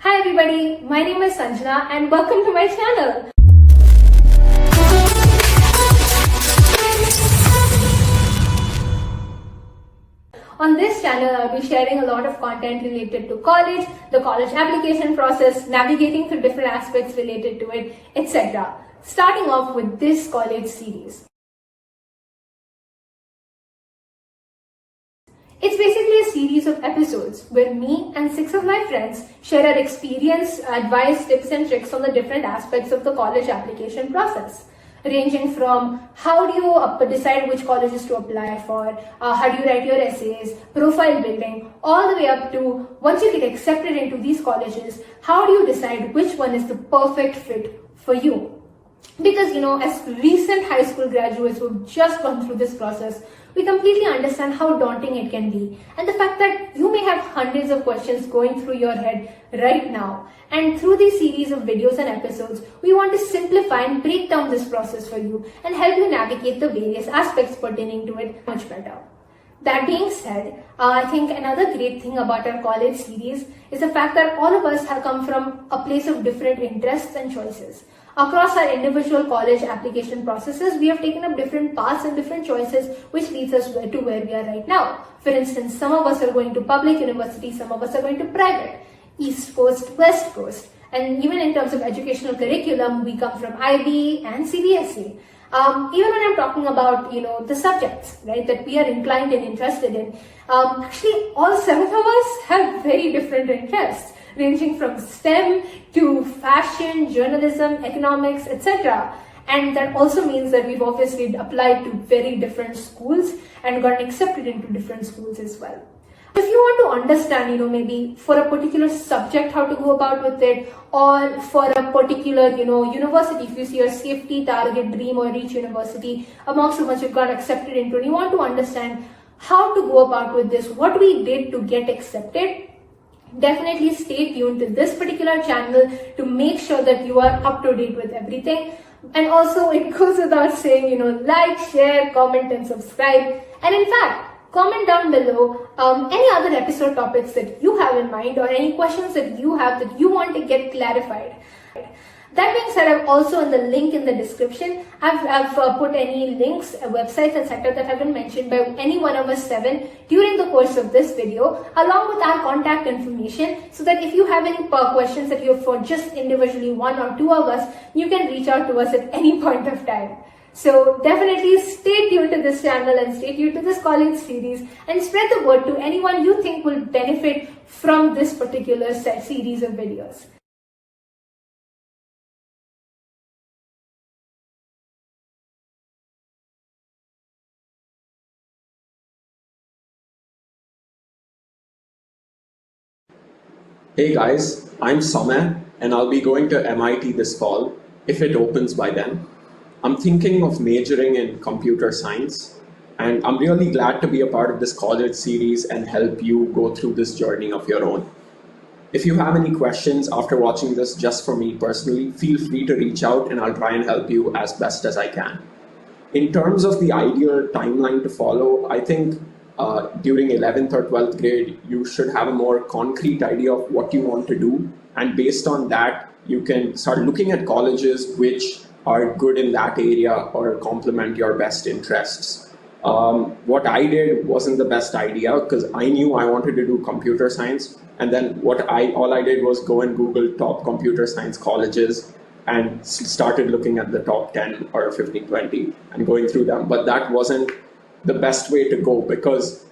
Hi everybody, my name is Sanjana and welcome to my channel. On this channel, I'll be sharing a lot of content related to college, the college application process, navigating through different aspects related to it, etc. Starting off with this college series. It's basically a series of episodes where me and 6 of my friends share our experience, advice, tips and tricks on the different aspects of the college application process. Ranging from how do you decide which colleges to apply for, how do you write your essays, profile building, all the way up to once you get accepted into these colleges, how do you decide which one is the perfect fit for you? Because, as recent high school graduates who've just gone through this process, we completely understand how daunting it can be. And the fact that you may have hundreds of questions going through your head right now. And through this series of videos and episodes, we want to simplify and break down this process for you and help you navigate the various aspects pertaining to it much better. That being said, I think another great thing about our college series is the fact that all of us have come from a place of different interests and choices. Across our individual college application processes, we have taken up different paths and different choices, which leads us to where we are right now. For instance, some of us are going to public university, some of us are going to private, East Coast, West Coast. And even in terms of educational curriculum, we come from IB and CBSE. Even when I'm talking about, the subjects, right, that we are inclined and interested in, actually all 7 of us have very different interests, ranging from STEM to fashion, journalism, economics, etc. And that also means that we've obviously applied to very different schools and gotten accepted into different schools as well. If you want to understand, maybe for a particular subject, how to go about with it, or for a particular, university, if you see your safety, target, dream, or reach university amongst the ones you got accepted into, and you want to understand how to go about with this, what we did to get accepted, definitely stay tuned to this particular channel to make sure that you are up to date with everything. And also, it goes without saying, like, share, comment, and subscribe. And in fact, comment down below any other episode topics that you have in mind or any questions that you have that you want to get clarified. That being said, I've also in the link in the description, I've put any links, websites, etc. that have been mentioned by any one of us 7 during the course of this video, along with our contact information, so that if you have any questions that you have for just individually 1 or 2 of us, you can reach out to us at any point of time. So definitely stay tuned to this channel and stay tuned to this college series and spread the word to anyone you think will benefit from this particular series of videos. Hey guys, I'm Samay and I'll be going to MIT this fall, if it opens by then. I'm thinking of majoring in computer science, and I'm really glad to be a part of this college series and help you go through this journey of your own. If you have any questions after watching this just for me personally, feel free to reach out and I'll try and help you as best as I can. In terms of the ideal timeline to follow, I think during 11th or 12th grade, you should have a more concrete idea of what you want to do. And based on that, you can start looking at colleges which are good in that area or complement your best interests. What I did wasn't the best idea because I knew I wanted to do computer science. And then all I did was go and Google top computer science colleges and started looking at the top 10 or 15, 20 and going through them. But that wasn't the best way to go because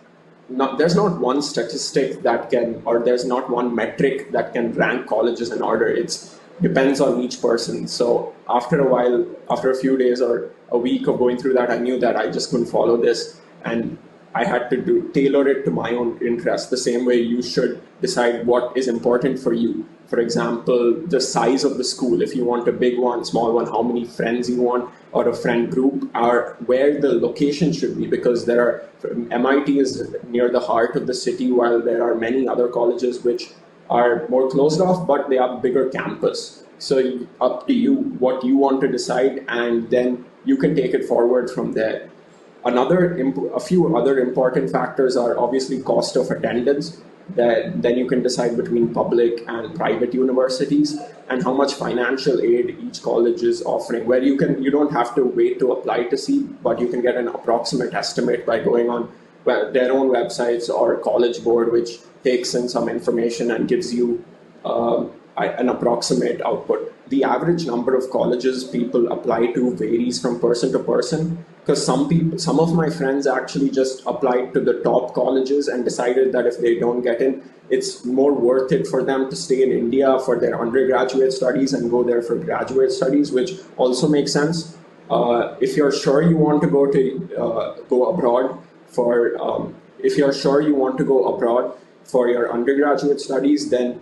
there's not one statistic that can, or there's not one metric that can rank colleges in order. It depends on each person. So after a while, after a few days or a week of going through that, I knew that I just couldn't follow this and I had to tailor it to my own interest, the same way you should decide what is important for you. For example, the size of the school, if you want a big one, small one, how many friends you want, or a friend group, or where the location should be, because MIT is near the heart of the city, while there are many other colleges which are more closed off, but they have a bigger campus. So up to you what you want to decide, and then you can take it forward from there. A few other important factors are obviously cost of attendance. that then you can decide between public and private universities and how much financial aid each college is offering, where you don't have to wait to apply to see, but you can get an approximate estimate by going on their own websites or college board, which takes in some information and gives you an approximate output. The average number of colleges people apply to varies from person to person, because some of my friends actually just applied to the top colleges and decided that if they don't get in, it's more worth it for them to stay in India for their undergraduate studies and go there for graduate studies, which also makes sense. If you're sure you want to go abroad if you're sure you want to go abroad for your undergraduate studies, then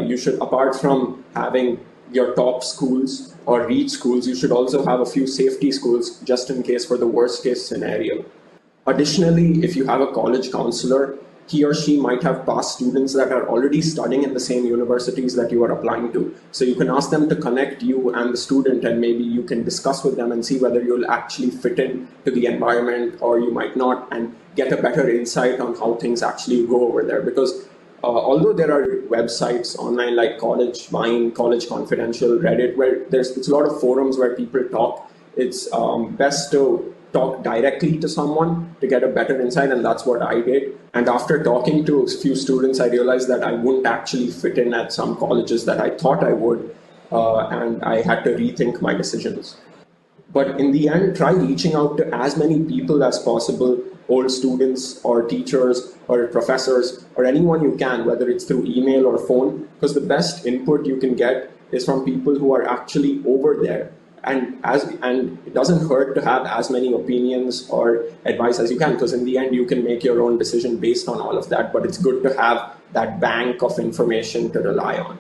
you should, apart from having your top schools or reach schools, you should also have a few safety schools just in case for the worst case scenario. Additionally, if you have a college counselor, he or she might have past students that are already studying in the same universities that you are applying to. So you can ask them to connect you and the student, and maybe you can discuss with them and see whether you'll actually fit in to the environment or you might not, and get a better insight on how things actually go over there. Because although there are websites online like College Vine, College Confidential, Reddit, where it's a lot of forums where people talk, it's best to talk directly to someone to get a better insight, and that's what I did. And after talking to a few students, I realized that I wouldn't actually fit in at some colleges that I thought I would, and I had to rethink my decisions. But in the end, try reaching out to as many people as possible, old students or teachers or professors or anyone you can, whether it's through email or phone, because the best input you can get is from people who are actually over there. And it doesn't hurt to have as many opinions or advice as you can, because in the end you can make your own decision based on all of that, but it's good to have that bank of information to rely on.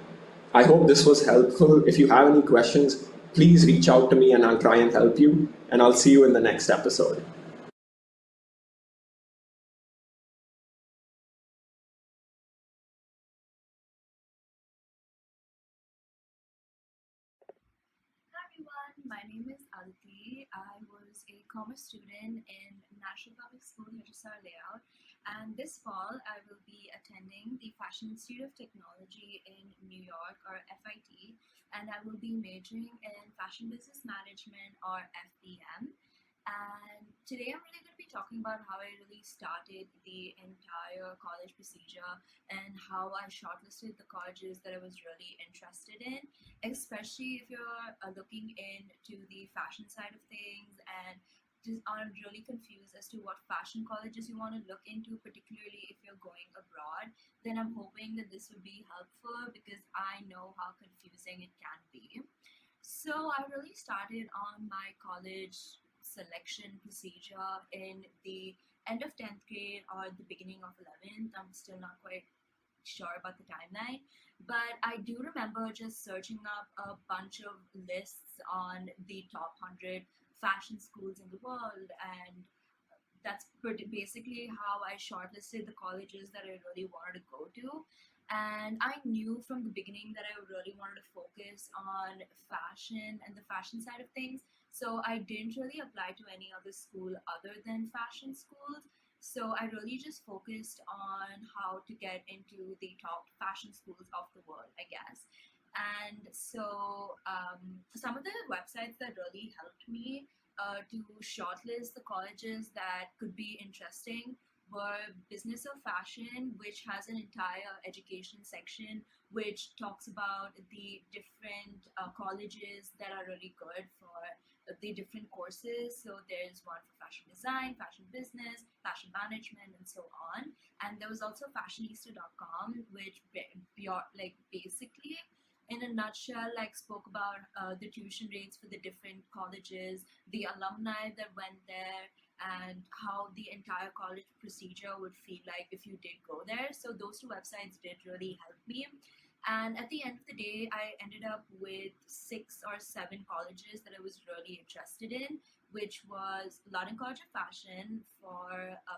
I hope this was helpful. If you have any questions, please reach out to me and I'll try and help you. And I'll see you in the next episode. Hi everyone, my name is Aditi. I was a commerce student in National Public School, Hajjusar Layout, and this fall I will be attending the Fashion Institute of Technology in New York, or FIT, and I will be majoring in Fashion Business Management, or FBM. And today I'm really going to be talking about how I really started the entire college procedure and how I shortlisted the colleges that I was really interested in, especially if you're looking into the fashion side of things and just are really confused as to what fashion colleges you want to look into, particularly if you're going abroad. Then I'm hoping that this would be helpful, because I know how confusing it can be. So I really started on my college selection procedure in the end of 10th grade or the beginning of 11th. I'm still not quite sure about the timeline, but I do remember just searching up a bunch of lists on the top 100 fashion schools in the world, and that's basically how I shortlisted the colleges that I really wanted to go to. And I knew from the beginning that I really wanted to focus on fashion and the fashion side of things. So I didn't really apply to any other school other than fashion schools. So I really just focused on how to get into the top fashion schools of the world, I guess. And so some of the websites that really helped me to shortlist the colleges that could be interesting were Business of Fashion, which has an entire education section which talks about the different colleges that are really good for the different courses. So there's one for fashion design, fashion business, fashion management, and so on. And there was also fashionista.com, which basically in a nutshell, like spoke about the tuition rates for the different colleges, the alumni that went there, and how the entire college procedure would feel like if you did go there. So those two websites did really help me. And at the end of the day, I ended up with 6 or 7 colleges that I was really interested in, which was London College of Fashion for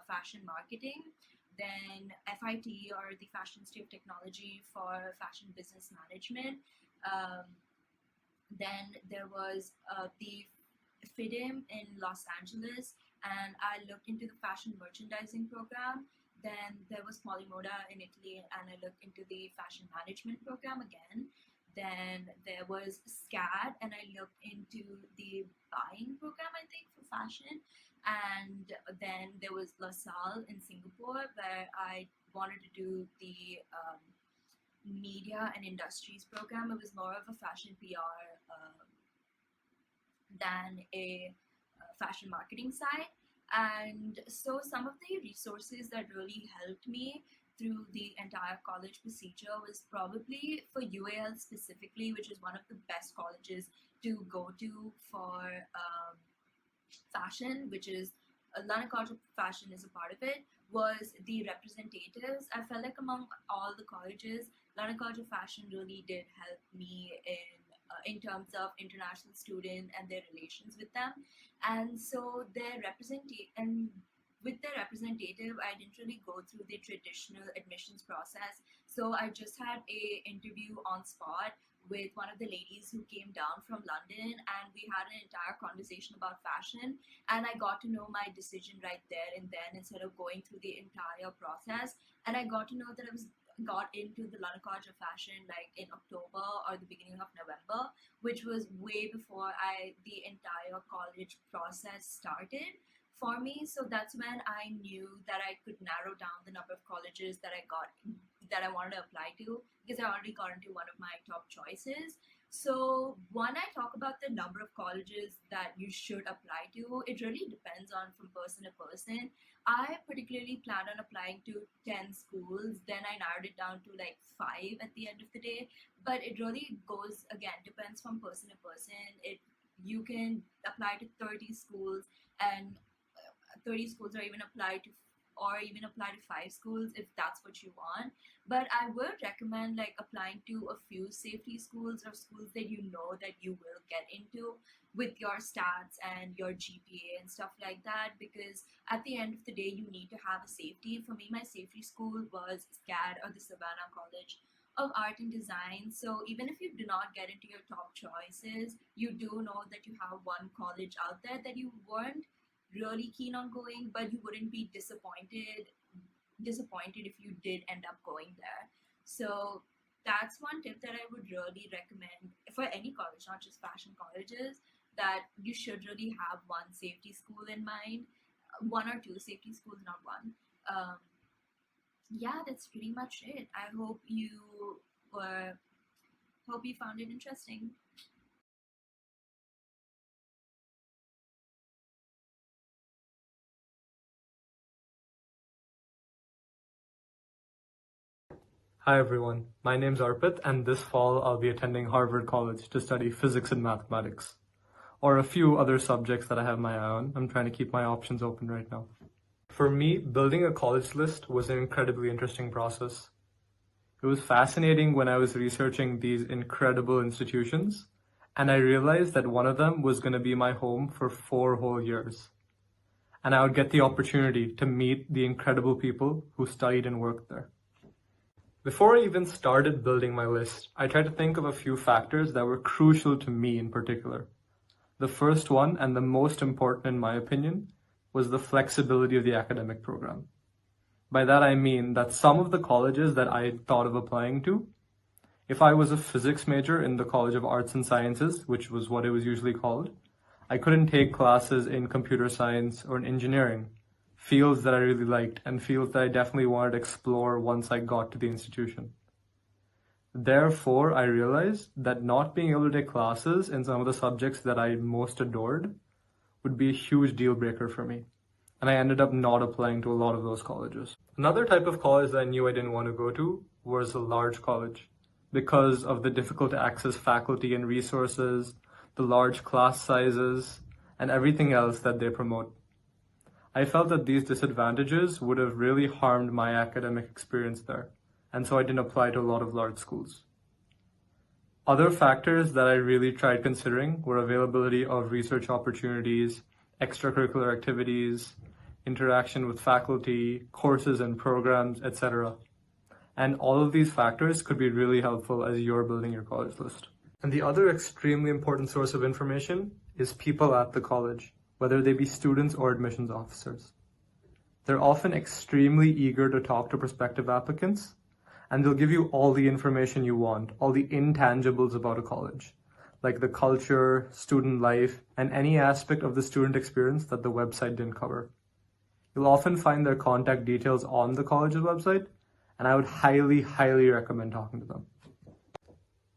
fashion marketing, then FIT, or the Fashion Institute of Technology, for fashion business management. Um, then there was the FIDIM in Los Angeles, and I looked into the fashion merchandising program. Then there was Polymoda in Italy, and I looked into the fashion management program again. Then there was SCAD, and I looked into the buying program, I think, for fashion. And then there was LaSalle in Singapore, where I wanted to do the media and industries program. It was more of a fashion PR than a fashion marketing side. And so some of the resources that really helped me through the entire college procedure was probably for UAL specifically, which is one of the best colleges to go to for fashion, which is London College of Fashion is a part of it, was the representatives. I felt like among all the colleges, London College of Fashion really did help me in terms of international student and their relations with them. And so with their representative, I didn't really go through the traditional admissions process. So I just had a interview on spot with one of the ladies who came down from London, and we had an entire conversation about fashion, and I got to know my decision right there and then instead of going through the entire process. And I got to know that I got into the London College of Fashion like in October or the beginning of November, which was way before the entire college process started for me. So that's when I knew that I could narrow down the number of colleges that I wanted to apply to, because I already got into one of my top choices. So when I talk about the number of colleges that you should apply to, it really depends on from person to person. I particularly planned on applying to 10 schools, then I narrowed it down to like 5 at the end of the day. But it really depends from person to person. You can apply to 30 schools, and 30 schools or even apply to 5 schools if that's what you want. But I would recommend like applying to a few safety schools or schools that you know that you will get into with your stats and your GPA and stuff like that, because at the end of the day you need to have a safety. For me, my safety school was SCAD, or the Savannah College of Art and Design. So even if you do not get into your top choices, you do know that you have one college out there that you weren't really keen on going, but you wouldn't be disappointed if you did end up going there. So that's one tip that I would really recommend for any college, not just fashion colleges, that you should really have one safety school in mind, one or two safety schools, not one. Yeah, that's pretty much it. I hope you found it interesting. Hi everyone, my name's Arpit, and this fall I'll be attending Harvard College to study physics and mathematics, or a few other subjects that I have my eye on. I'm trying to keep my options open right now. For me, building a college list was an incredibly interesting process. It was fascinating when I was researching these incredible institutions, and I realized that one of them was going to be my home for 4 whole years. And I would get the opportunity to meet the incredible people who studied and worked there. Before I even started building my list, I tried to think of a few factors that were crucial to me in particular. The first one, and the most important in my opinion, was the flexibility of the academic program. By that I mean that some of the colleges that I had thought of applying to, if I was a physics major in the College of Arts and Sciences, which was what it was usually called, I couldn't take classes in computer science or in engineering, fields that I really liked and fields that I definitely wanted to explore once I got to the institution. Therefore, I realized that not being able to take classes in some of the subjects that I most adored would be a huge deal breaker for me. And I ended up not applying to a lot of those colleges. Another type of college that I knew I didn't want to go to was a large college because of the difficult to access faculty and resources, the large class sizes, and everything else that they promote. I felt that these disadvantages would have really harmed my academic experience there, and so I didn't apply to a lot of large schools. Other factors that I really tried considering were availability of research opportunities, extracurricular activities, interaction with faculty, courses and programs, etc. And all of these factors could be really helpful as you're building your college list. And the other extremely important source of information is people at the college, whether they be students or admissions officers. They're often extremely eager to talk to prospective applicants, and they'll give you all the information you want, all the intangibles about a college, like the culture, student life, and any aspect of the student experience that the website didn't cover. You'll often find their contact details on the college's website, and I would highly, highly recommend talking to them.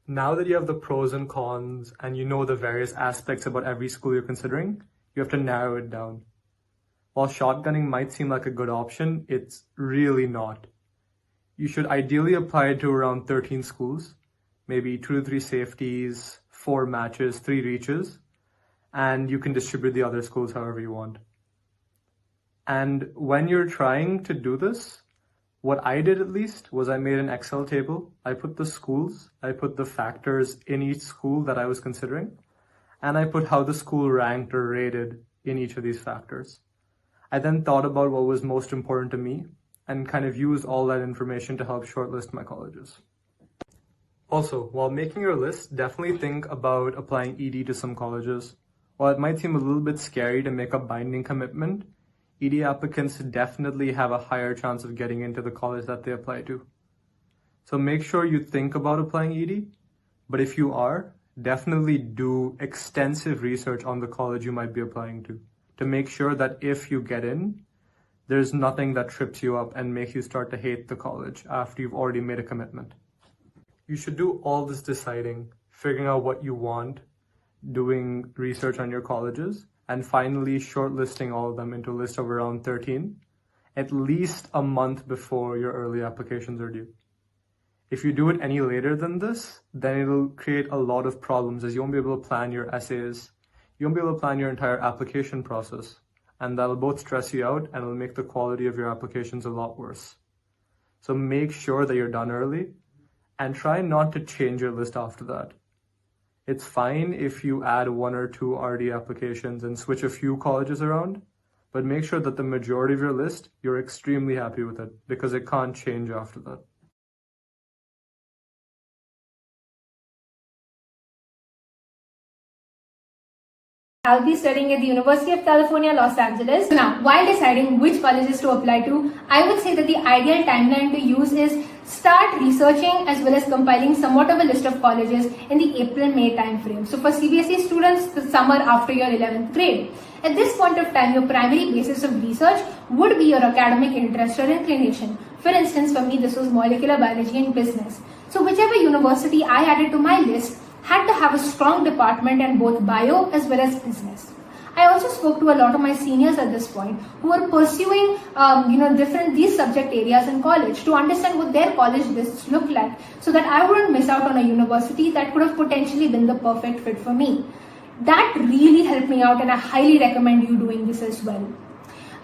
Now that you have the pros and cons and you know the various aspects about every school you're considering, you have to narrow it down. While shotgunning might seem like a good option, it's really not. You should ideally apply to around 13 schools, maybe 2 to 3 safeties, 4 matches, 3 reaches, and you can distribute the other schools however you want. And when you're trying to do this, what I did at least was I made an Excel table. I put the schools, I put the factors in each school that I was considering, and I put how the school ranked or rated in each of these factors. I then thought about what was most important to me and kind of used all that information to help shortlist my colleges. Also, while making your list, definitely think about applying ED to some colleges. While it might seem a little bit scary to make a binding commitment, ED applicants definitely have a higher chance of getting into the college that they apply to. So make sure you think about applying ED, but if you are, definitely do extensive research on the college you might be applying to make sure that if you get in, there's nothing that trips you up and makes you start to hate the college after you've already made a commitment. You should do all this deciding, figuring out what you want, doing research on your colleges, and finally shortlisting all of them into a list of around 13, at least a month before your early applications are due. If you do it any later than this, then it'll create a lot of problems as you won't be able to plan your essays, you won't be able to plan your entire application process, and that'll both stress you out and it'll make the quality of your applications a lot worse. So make sure that you're done early and try not to change your list after that. It's fine if you add 1 or 2 RD applications and switch a few colleges around, but make sure that the majority of your list, you're extremely happy with it because it can't change after that. I'll be studying at the University of California, Los Angeles. Now, while deciding which colleges to apply to, I would say that the ideal timeline to use is start researching as well as compiling somewhat of a list of colleges in the April-May timeframe. So for CBSE students, the summer after your 11th grade. At this point of time, your primary basis of research would be your academic interest or inclination. For instance, for me, this was molecular biology and business. So whichever university I added to my list had to have a strong department in both bio as well as business. I also spoke to a lot of my seniors at this point who were pursuing these subject areas in college to understand what their college lists look like so that I wouldn't miss out on a university that could have potentially been the perfect fit for me. That really helped me out and I highly recommend you doing this as well.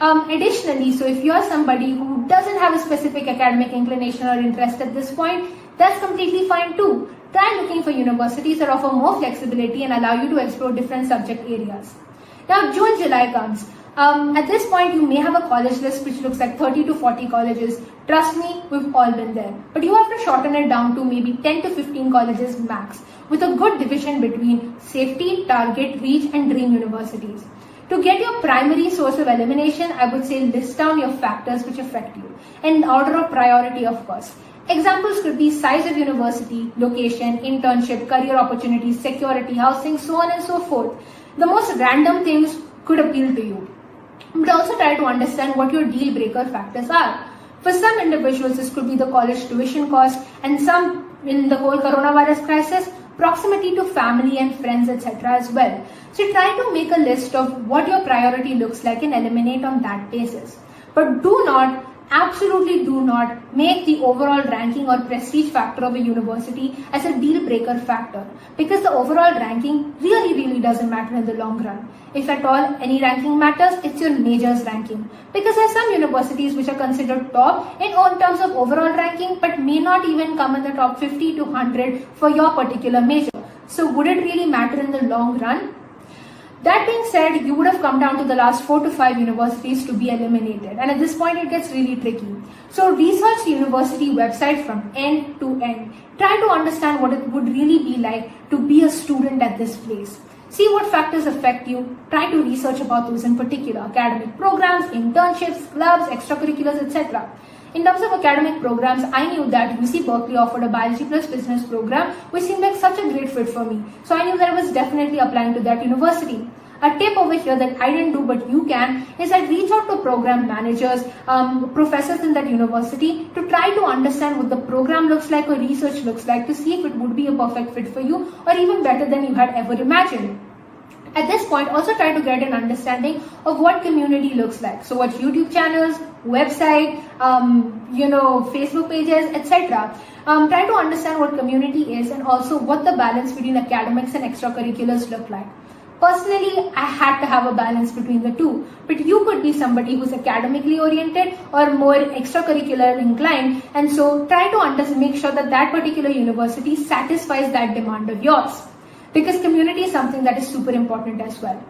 Additionally, so if you're somebody who doesn't have a specific academic inclination or interest at this point, that's completely fine too. Try looking for universities that offer more flexibility and allow you to explore different subject areas. Now, June, July comes. At this point, you may have a college list which looks like 30 to 40 colleges. Trust me, we've all been there. But you have to shorten it down to maybe 10 to 15 colleges max, with a good division between safety, target, reach, and dream universities. To get your primary source of elimination, I would say list down your factors which affect you, in order of priority, of course. Examples could be size of university, location, internship, career opportunities, security, housing, so on and so forth. The most random things could appeal to you. But also try to understand what your deal breaker factors are. For some individuals, this could be the college tuition cost, and some, in the whole coronavirus crisis, proximity to family and friends, etc. as well. So try to make a list of what your priority looks like and eliminate on that basis. But absolutely do not make the overall ranking or prestige factor of a university as a deal breaker factor, because the overall ranking really doesn't matter in the long run. If at all any ranking matters, it's your majors ranking, because there are some universities which are considered top in terms of overall ranking but may not even come in the top 50 to 100 for your particular major. So would it really matter in the long run? That being said, you would have come down to the last 4 to 5 universities to be eliminated, and at this point it gets really tricky. So research the university website from end to end. Try to understand what it would really be like to be a student at this place. See what factors affect you. Try to research about those in particular. Academic programs, internships, clubs, extracurriculars, etc. In terms of academic programs, I knew that UC Berkeley offered a biology plus business program, which seemed like such a great fit for me. So I knew that I was definitely applying to that university. A tip over here that I didn't do but you can is that reach out to program managers, professors in that university to try to understand what the program looks like or research looks like to see if it would be a perfect fit for you or even better than you had ever imagined. At this point, also try to get an understanding of what community looks like. So what YouTube channels, website, Facebook pages, etc. Try to understand what community is and also what the balance between academics and extracurriculars look like. Personally, I had to have a balance between the two, but you could be somebody who's academically oriented or more extracurricular inclined, and so try to make sure that that particular university satisfies that demand of yours, because community is something that is super important as well.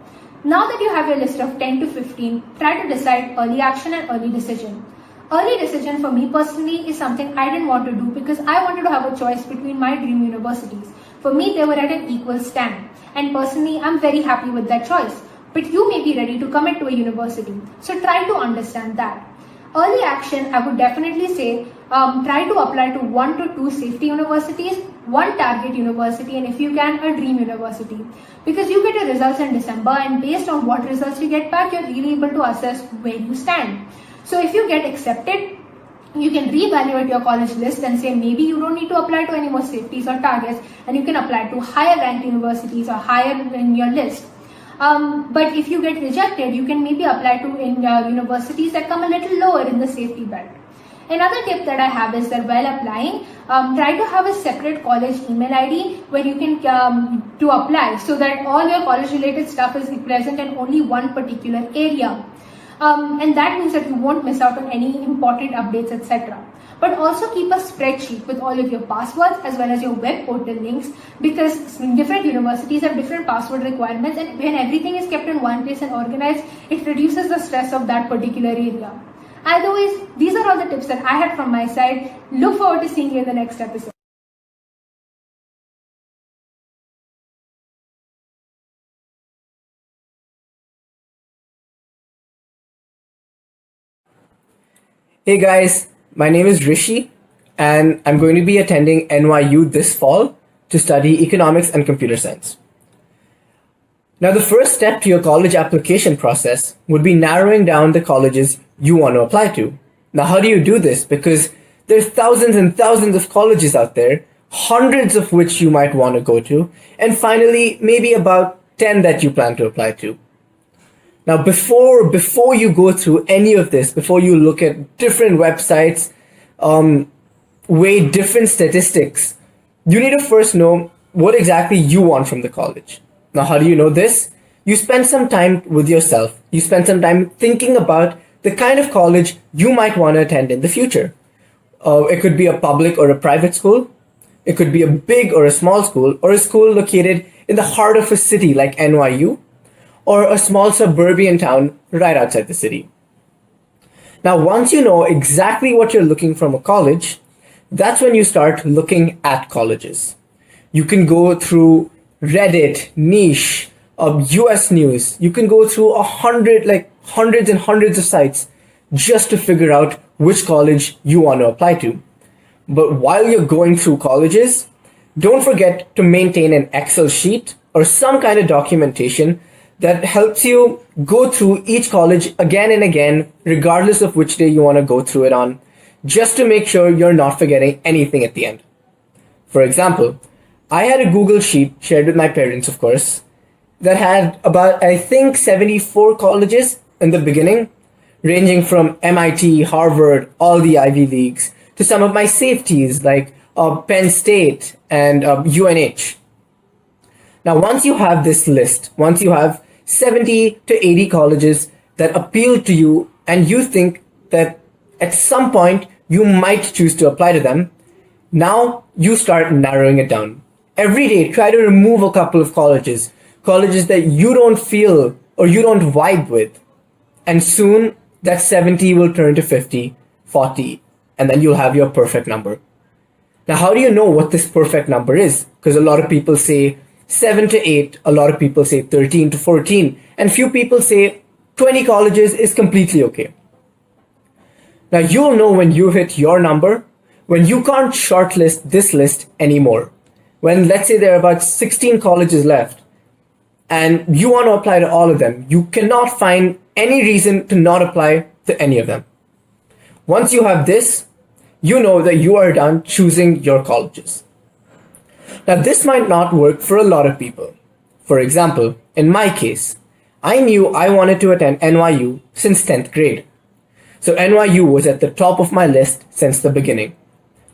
Now that you have your list of 10 to 15, try to decide early action and early decision. Early decision for me personally is something I didn't want to do because I wanted to have a choice between my dream universities. For me, they were at an equal stand. And personally, I'm very happy with that choice. But you may be ready to commit to a university. So try to understand that. Early action, I would definitely say, try to apply to 1 to 2 safety universities, 1 target university, and if you can, a dream university. Because you get your results in December, and based on what results you get back, you're really able to assess where you stand. So if you get accepted, you can reevaluate your college list and say maybe you don't need to apply to any more safeties or targets and you can apply to higher ranked universities or higher in your list. But if you get rejected, you can maybe apply to universities that come a little lower in the safety belt. Another tip that I have is that while applying, try to have a separate college email ID where you can to apply so that all your college related stuff is present in only one particular area. And that means that you won't miss out on any important updates, etc. But also keep a spreadsheet with all of your passwords as well as your web portal links, because different universities have different password requirements, and when everything is kept in one place and organized, it reduces the stress of that particular area. Otherwise, these are all the tips that I had from my side. Look forward to seeing you in the next episode. Hey guys, my name is Rishi and I'm going to be attending NYU this fall to study economics and computer science. Now, the first step to your college application process would be narrowing down the colleges you want to apply to. Now, how do you do this? Because there's thousands and thousands of colleges out there, hundreds of which you might want to go to, and finally, maybe about 10 that you plan to apply to. Now, before you go through any of this, before you look at different websites, weigh different statistics, you need to first know what exactly you want from the college. Now, how do you know this? You spend some time with yourself. You spend some time thinking about the kind of college you might want to attend in the future. It could be a public or a private school. It could be a big or a small school, or a school located in the heart of a city like NYU, or a small suburban town right outside the city. Now, once you know exactly what you're looking from a college, that's when you start looking at colleges. You can go through Reddit, Niche, US News. You can go through hundreds and hundreds of sites just to figure out which college you want to apply to. But while you're going through colleges, don't forget to maintain an Excel sheet or some kind of documentation that helps you go through each college again and again, regardless of which day you want to go through it on, just to make sure you're not forgetting anything at the end. For example, I had a Google sheet shared with my parents, of course, that had about, I think, 74 colleges in the beginning, ranging from MIT, Harvard, all the Ivy Leagues, to some of my safeties like Penn State and UNH. Now, once you have this list, once you have 70 to 80 colleges that appeal to you and you think that at some point you might choose to apply to them, now you start narrowing it down. Every day, try to remove a couple of colleges that you don't feel or you don't vibe with. And soon that 70 will turn to 50, 40, and then you'll have your perfect number. Now, how do you know what this perfect number is? Because a lot of people say 7 to 8, a lot of people say 13 to 14, and few people say 20 colleges is completely okay. Now you'll know when you hit your number, when you can't shortlist this list anymore. When let's say there are about 16 colleges left and you want to apply to all of them, you cannot find any reason to not apply to any of them. Once you have this, you know that you are done choosing your colleges. Now this might not work for a lot of people. For example, in my case, I knew I wanted to attend NYU since 10th grade. So NYU was at the top of my list since the beginning.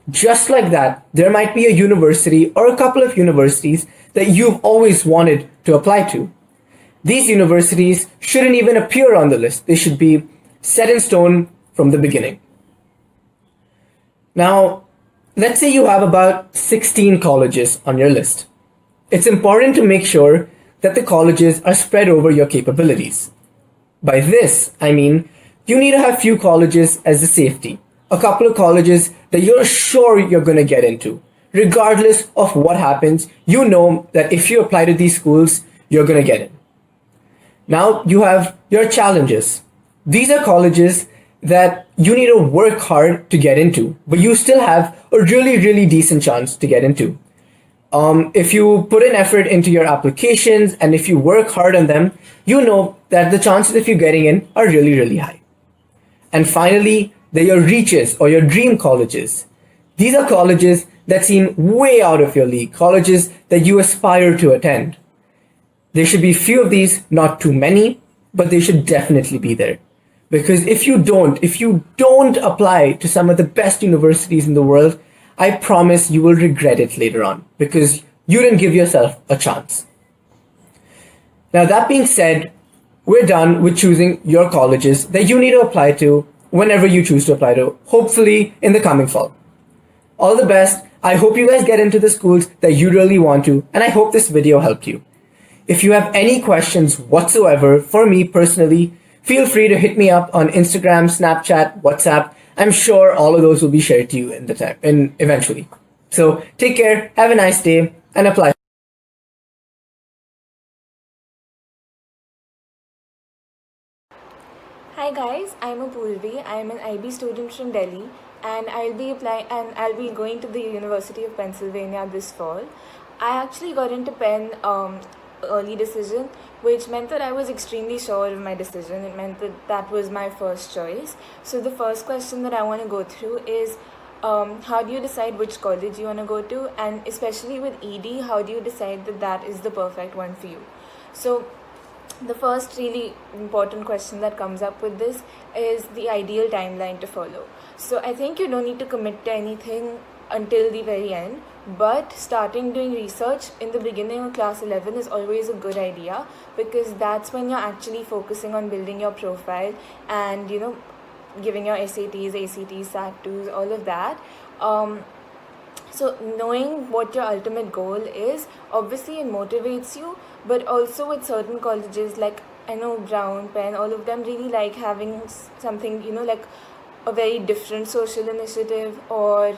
Just like that, there might be a university or a couple of universities that you've always wanted to apply to. These universities shouldn't even appear on the list. They should be set in stone from the beginning. Now, let's say you have about 16 colleges on your list. It's important to make sure that the colleges are spread over your capabilities. By this, I mean you need to have few colleges as a safety. A couple of colleges that you're sure you're going to get into. Regardless of what happens, you know that if you apply to these schools, you're going to get in. Now you have your challenges. These are colleges that you need to work hard to get into, but you still have a really, really decent chance to get into. If you put an effort into your applications and if you work hard on them, you know that the chances of you getting in are really, really high. And finally, they're your reaches or your dream colleges. These are colleges that seem way out of your league, colleges that you aspire to attend. There should be few of these, not too many, but they should definitely be there. Because if you don't apply to some of the best universities in the world, I promise you will regret it later on because you didn't give yourself a chance. Now that being said, we're done with choosing your colleges that you need to apply to whenever you choose to apply to, hopefully in the coming fall. All the best. I hope you guys get into the schools that you really want to, and I hope this video helped you. If you have any questions whatsoever for me personally, feel free to hit me up on Instagram, Snapchat, WhatsApp. I'm sure all of those will be shared to you eventually. So take care, have a nice day, and apply. Hi guys, I'm Apurvi. I'm an IB student from Delhi, and I'll be going to the University of Pennsylvania this fall. I actually got into Penn early decision, which meant that I was extremely sure of my decision. It meant that was my first choice. So the first question that I want to go through is how do you decide which college you want to go to, and especially with ED, how do you decide that is the perfect one for you? So the first really important question that comes up with this is the ideal timeline to follow. So I think you don't need to commit to anything until the very end, but starting doing research in the beginning of class 11 is always a good idea because that's when you're actually focusing on building your profile and giving your SATs, ACTs, SAT2s, all of that. So knowing what your ultimate goal is, obviously it motivates you, but also with certain colleges like I know Brown, Penn, all of them really like having something, like a very different social initiative or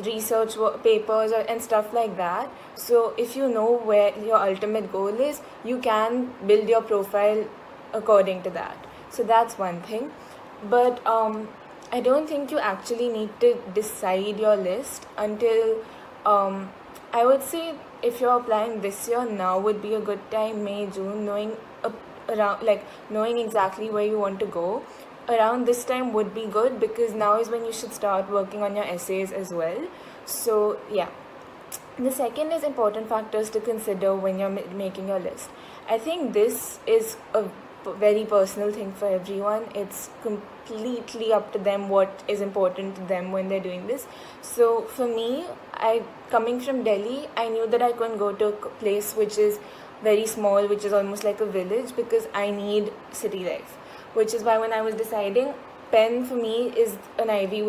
research papers and stuff like that. So if you know where your ultimate goal is, you can build your profile according to that. So that's one thing. But I don't think you actually need to decide your list until I would say if you're applying this year, now would be a good time, May, June, knowing exactly where you want to go. Around this time would be good because now is when you should start working on your essays as well. So yeah. The second is important factors to consider when you're making your list. I think this is a very personal thing for everyone. It's completely up to them what is important to them when they're doing this. So for me, coming from Delhi, I knew that I couldn't go to a place which is very small, which is almost like a village, because I need city life. Which is why when I was deciding, Penn for me is an Ivy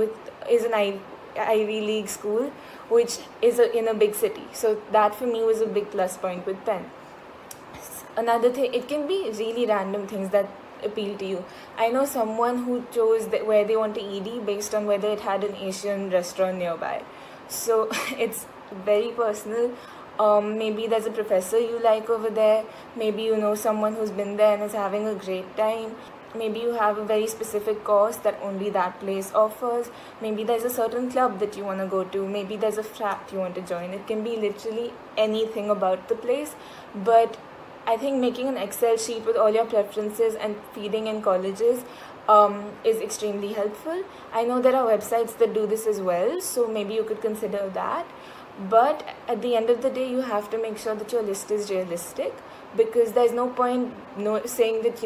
League school, which is in a big city. So that for me was a big plus point with Penn. Another thing, it can be really random things that appeal to you. I know someone who chose where they want to ED based on whether it had an Asian restaurant nearby. So it's very personal. Maybe there's a professor you like over there. Maybe you know someone who's been there and is having a great time. Maybe you have a very specific course that only that place offers. Maybe there's a certain club that you want to go to. Maybe there's a frat you want to join. It can be literally anything about the place. But I think making an Excel sheet with all your preferences and feeding in colleges is extremely helpful. I know there are websites that do this as well, so maybe you could consider that. But at the end of the day, you have to make sure that your list is realistic, because there's no point saying that,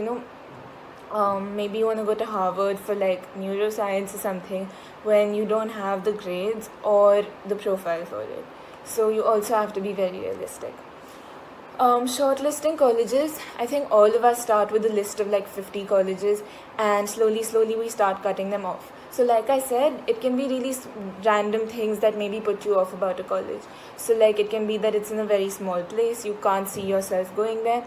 maybe you want to go to Harvard for like neuroscience or something when you don't have the grades or the profile for it. So you also have to be very realistic. Shortlisting colleges, I think all of us start with a list of like 50 colleges, and slowly we start cutting them off. So like I said, it can be really random things that maybe put you off about a college. So like it can be that it's in a very small place, you can't see yourself going there.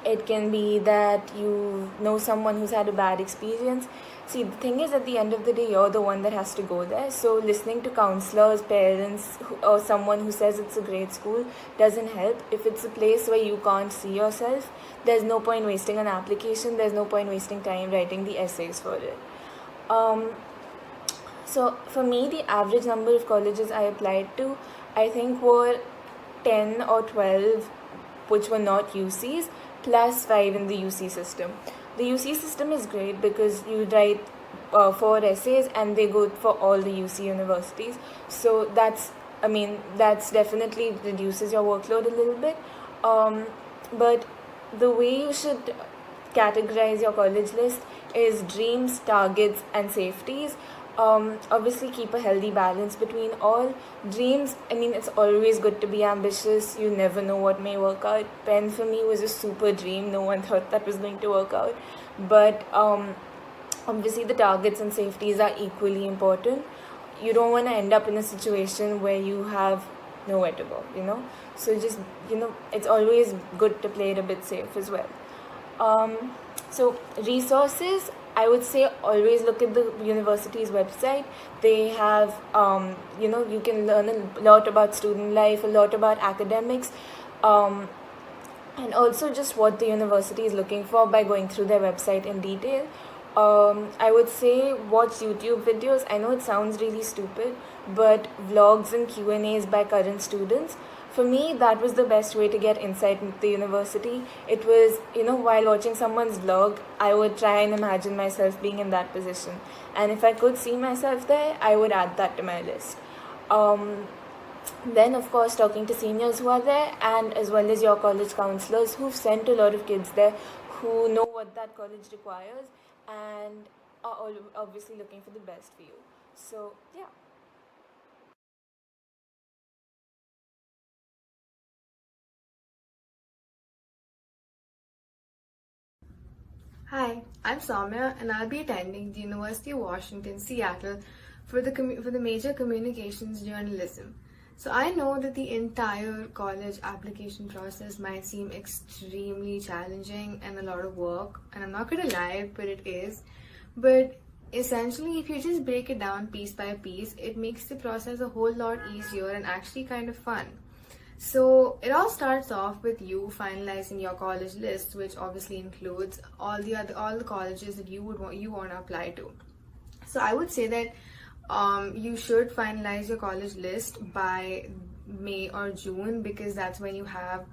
It can be that you know someone who's had a bad experience. See, the thing is, at the end of the day, you're the one that has to go there. So listening to counselors, parents, or someone who says it's a great school doesn't help. If it's a place where you can't see yourself, there's no point wasting an application. There's no point wasting time writing the essays for it. So for me, the average number of colleges I applied to, I think, were 10 or 12, which were not UCs, plus 5 in the UC system. The UC system is great because you write 4 essays and they go for all the UC universities. So that's definitely reduces your workload a little bit. But the way you should categorize your college list is dreams, targets, and safeties. Obviously keep a healthy balance between all. Dreams, it's always good to be ambitious. You never know what may work out. Penn for me was a super dream. No one thought that was going to work out. But obviously the targets and safeties are equally important. You don't want to end up in a situation where you have nowhere to go, So just, it's always good to play it a bit safe as well. So resources, I would say always look at the university's website. They have, you can learn a lot about student life, a lot about academics, and also just what the university is looking for by going through their website in detail. I would say watch YouTube videos. I know it sounds really stupid, but vlogs and Q&As by current students, for me, that was the best way to get insight into the university. It was, while watching someone's vlog, I would try and imagine myself being in that position. And if I could see myself there, I would add that to my list. Then, of course, talking to seniors who are there, and as well as your college counselors who've sent a lot of kids there, who know what that college requires, and are obviously looking for the best for you. So, yeah. Hi, I'm Soumya and I'll be attending the University of Washington, Seattle for the major communications journalism. So I know that the entire college application process might seem extremely challenging and a lot of work, and I'm not gonna lie, but it is. But essentially, if you just break it down piece by piece, it makes the process a whole lot easier and actually kind of fun. So it all starts off with you finalizing your college list, which obviously includes all the colleges that you want to apply to. So I would say that you should finalize your college list by May or June, because that's when you have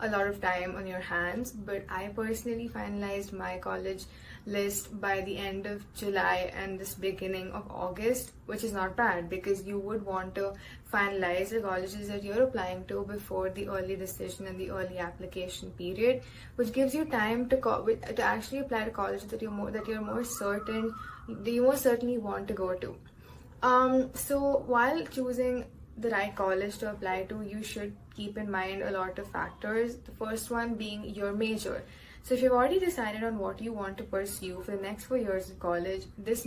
a lot of time on your hands. But I personally finalized my college list by the end of July and this beginning of August, which is not bad because you would want to finalize the colleges that you're applying to before the early decision and the early application period, which gives you time to actually apply to colleges that you most certainly want to go to. So while choosing the right college to apply to, you should keep in mind a lot of factors. The first one being your major. So if you've already decided on what you want to pursue for the next 4 years of college, this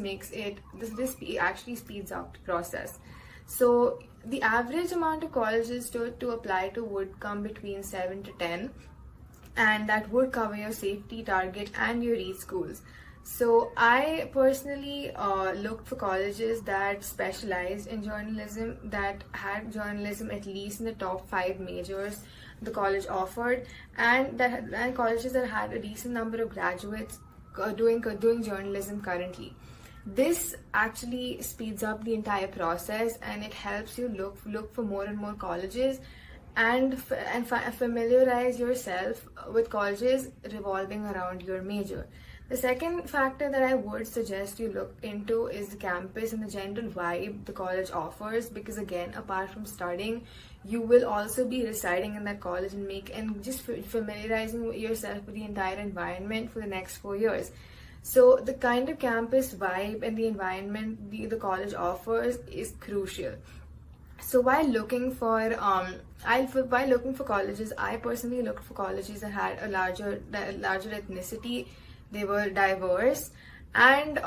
actually speeds up the process. So the average amount of colleges to apply to would come between 7 to 10, and that would cover your safety, target, and your read schools. So I personally looked for colleges that specialized in journalism, that had journalism at least in the top 5 majors the college offered, and colleges that had a decent number of graduates doing journalism currently. This actually speeds up the entire process, and it helps you look for more and more colleges and familiarize yourself with colleges revolving around your major. The second factor that I would suggest you look into is the campus and the general vibe the college offers, because again, apart from studying, you will also be residing in that college and just familiarizing yourself with the entire environment for the next 4 years. So the kind of campus vibe and the environment the college offers is crucial. So while looking for colleges, I personally looked for colleges that had a larger ethnicity. They were diverse, and a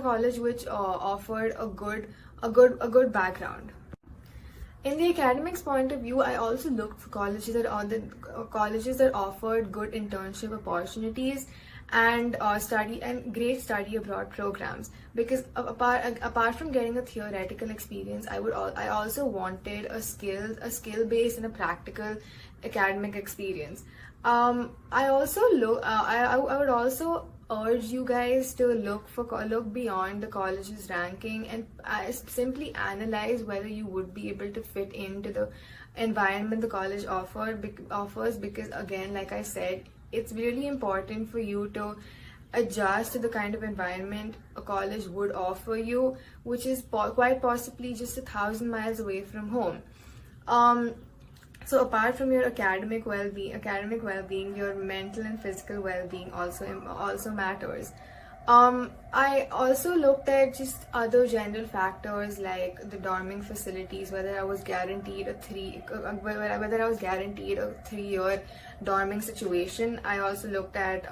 college which offered a good background. In the academics point of view, I also looked for colleges that offered good internship opportunities and great study abroad programs. Because apart from getting a theoretical experience, I also wanted a skill based and a practical academic experience. I would also urge you guys to look beyond the college's ranking and simply analyze whether you would be able to fit into the environment the college offers, because again, like I said, it's really important for you to adjust to the kind of environment a college would offer you, which is quite possibly just 1,000 miles away from home. So apart from your academic well-being, your mental and physical well-being also matters. I also looked at just other general factors like the dorming facilities, whether I was guaranteed a 3-year dorming situation. I also looked at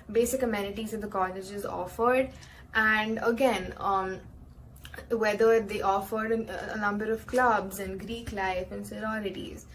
basic amenities that the colleges offered, and again, whether they offered a number of clubs and Greek life and sororities.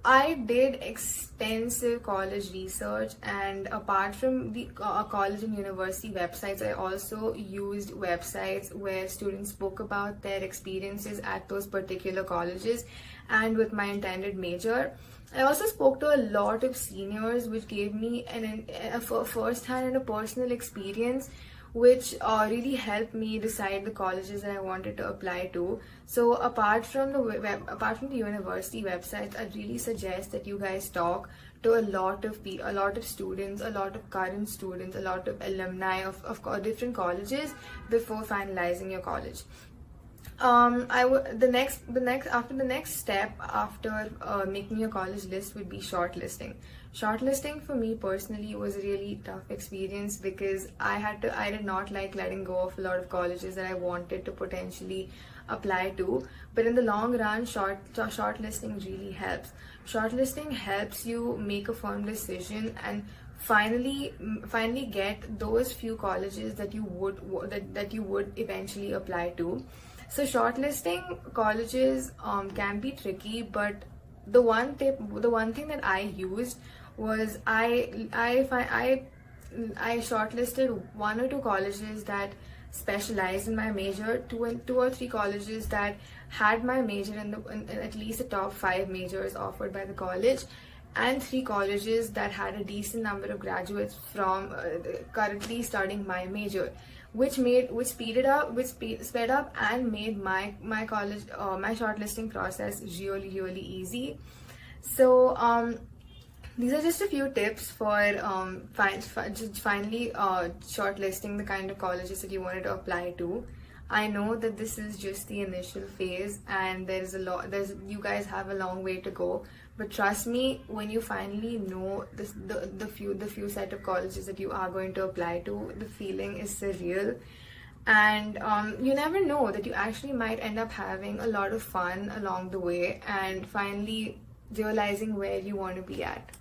I did extensive college research, and apart from the college and university websites, I also used websites where students spoke about their experiences at those particular colleges and with my intended major. I also spoke to a lot of seniors, which gave me a first-hand and a personal experience, which really helped me decide the colleges that I wanted to apply to. So apart from the university websites, I really suggest that you guys talk to a lot of students, a lot of current students, a lot of alumni of different colleges before finalizing your college. The next step after making your college list would be shortlisting. Shortlisting for me personally was a really tough experience, because I did not like letting go of a lot of colleges that I wanted to potentially apply to. But in the long run, shortlisting really helps. Shortlisting helps you make a firm decision and finally get those few colleges that you would eventually apply to. So shortlisting colleges can be tricky, but the one thing that I used was I shortlisted 1 or 2 colleges that specialized in my major, 2 or 3 colleges that had my major in at least the top 5 majors offered by the college, and 3 colleges that had a decent number of graduates from currently studying my major, which sped up and made my college my shortlisting process really easy. So these are just a few tips for finally shortlisting the kind of colleges that you wanted to apply to. I know that this is just the initial phase, and you guys have a long way to go. But trust me, when you finally know the few set of colleges that you are going to apply to, the feeling is surreal. And you never know that you actually might end up having a lot of fun along the way and finally realizing where you want to be at.